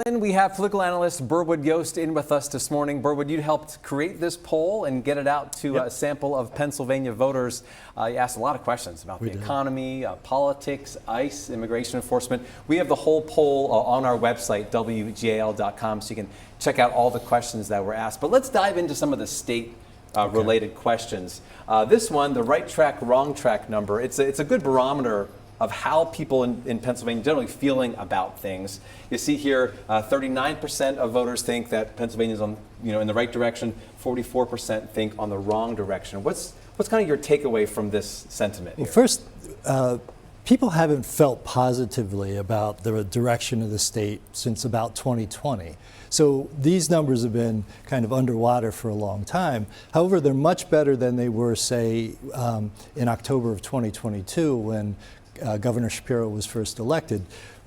And we have political analyst Burwood Yost in with us this morning. Burwood, you helped create this poll and get it out to a sample of Pennsylvania voters. You asked a lot of questions about the economy, politics, ICE, immigration enforcement. We have the whole poll on our website, WGAL.com, so you can check out all the questions that were asked. But let's dive into some of the state related questions. This one, the right track, wrong track number, it's a good barometer of how people in Pennsylvania generally feeling about things. You see here, 39% of voters think that Pennsylvania is in the right direction. 44% think on the wrong direction. What's kind of your takeaway from this sentiment here? Well, first, people haven't felt positively about the direction of the state since about 2020. So these numbers have been kind of underwater for a long time. However, they're much better than they were, say, in October of 2022 when Governor Shapiro was first elected.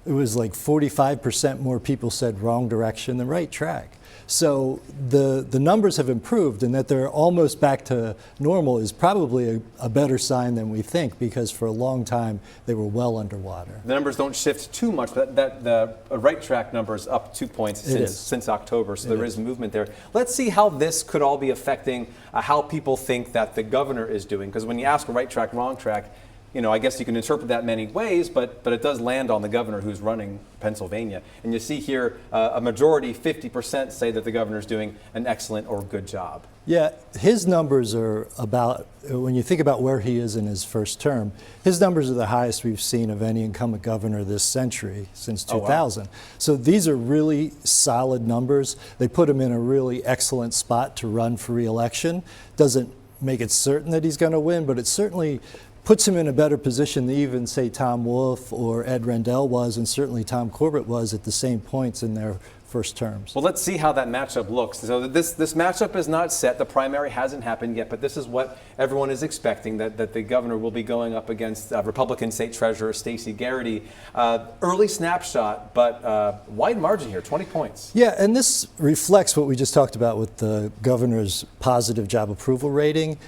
It was like 45% more people said wrong direction than right track. So the numbers have improved, and that they're almost back to normal is probably a better sign than we think, because for a long time they were well underwater. The numbers don't shift too much, but the right track number is up 2 points since October, so there is movement there. Let's see how this could all be affecting how people think that the governor is doing, because when you ask a right track, wrong track, I guess you can interpret that many ways, but it does land on the governor who's running Pennsylvania. And you see here a majority, 50%, say that the governor's doing an excellent or good job. Yeah, his numbers are about, when you think about where he is in his first term, his numbers are the highest we've seen of any incumbent governor this century since 2000. Oh, wow. So these are really solid numbers. They put him in a really excellent spot to run for re-election. Doesn't make it certain that he's going to win, but it certainly puts him in a better position than even, say, Tom Wolf or Ed Rendell was, and certainly Tom Corbett was at the same points in their first terms. Well, let's see how that matchup looks. So this matchup is not set. The primary hasn't happened yet, but this is what everyone is expecting, that the governor will be going up against Republican State Treasurer Stacey Garrity. Early snapshot, but wide margin here, 20 points. Yeah, and this reflects what we just talked about with the governor's positive job approval rating.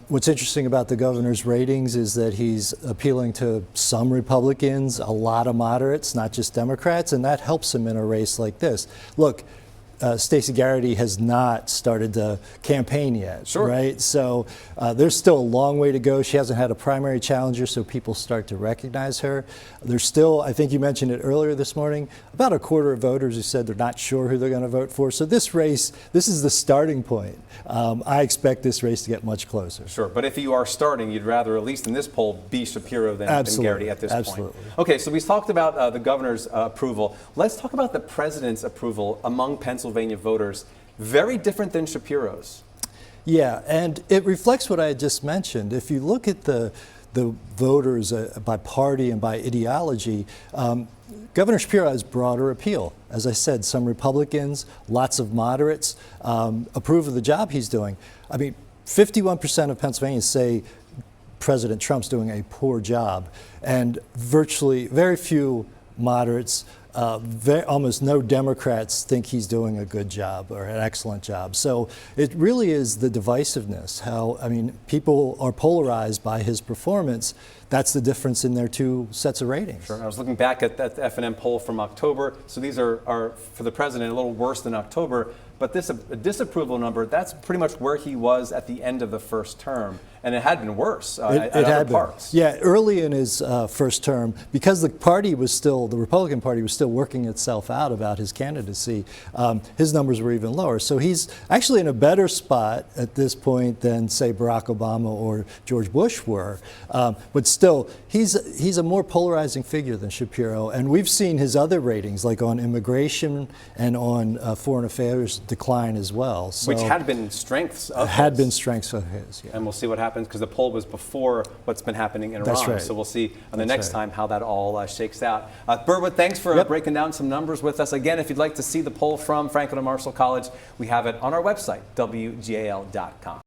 What's interesting about the governor's ratings is that he's appealing to some Republicans, a lot of moderates, not just Democrats, and that helps him in a race like this. Look, Stacey Garrity has not started the campaign yet, right? So there's still a long way to go. She hasn't had a primary challenger, so people start to recognize her. There's still, I think you mentioned it earlier this morning, about a quarter of voters who said they're not sure who they're going to vote for. So this race, this is the starting point. I expect this race to get much closer. Sure, but if you are starting, you'd rather, at least in this poll, be Shapiro than Garrity at this point. Okay, so we talked about the governor's approval. Let's talk about the president's approval among Pennsylvania voters. Very different than Shapiro's. Yeah, and it reflects what I had just mentioned. If you look at the voters by party and by ideology, Governor Shapiro has broader appeal. As I said, some Republicans, lots of moderates approve of the job he's doing. I mean, 51% of Pennsylvanians say President Trump's doing a poor job, and virtually very few moderates, almost no Democrats think he's doing a good job or an excellent job. So it really is the divisiveness, people are polarized by his performance. That's the difference in their two sets of ratings. Sure. I was looking back at that FNM poll from October. So these are for the president, a little worse than October. But this disapproval number, that's pretty much where he was at the end of the first term. And it had been worse at other parts. Yeah, early in his first term, because the Republican Party was still working itself out about his candidacy, his numbers were even lower. So he's actually in a better spot at this point than, say, Barack Obama or George Bush were. But still, he's a more polarizing figure than Shapiro. And we've seen his other ratings, like on immigration and on foreign affairs, decline as well. So, which had been strengths of his. Yeah. And we'll see what happens, because the poll was before what's been happening in Iran. That's right. So we'll see on the next time how that all shakes out. Burwood, thanks for breaking down some numbers with us. Again, if you'd like to see the poll from Franklin and Marshall College, we have it on our website, WGAL.com.